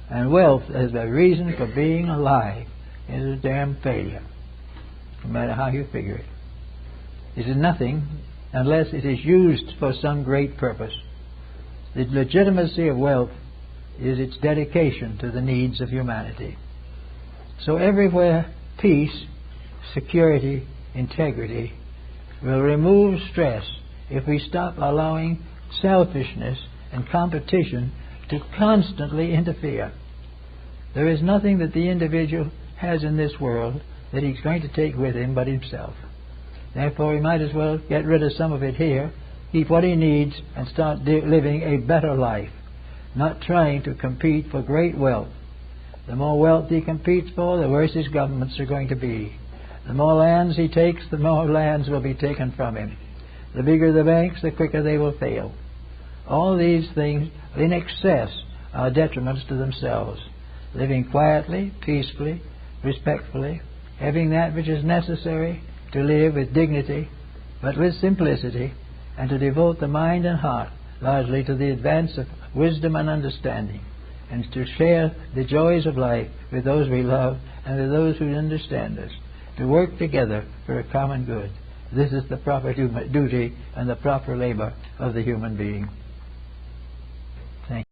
And wealth as a reason for being alive is a damn failure, no matter how you figure it. It is nothing unless it is used for some great purpose. The legitimacy of wealth is its dedication to the needs of humanity. So everywhere peace, security, integrity will remove stress if we stop allowing selfishness and competition to constantly interfere. There is nothing that the individual has in this world that he's going to take with him but himself. Therefore, he might as well get rid of some of it here, keep what he needs, and start living a better life, not trying to compete for great wealth. The more wealth he competes for, the worse his governments are going to be. The more lands he takes, the more lands will be taken from him. The bigger the banks, the quicker they will fail. All these things in excess are detriments to themselves. Living quietly, peacefully, respectfully, having that which is necessary to live with dignity, but with simplicity, and to devote the mind and heart largely to the advance of wisdom and understanding, and to share the joys of life with those we love and with those who understand us, to work together for a common good. This is the proper duty and the proper labor of the human being.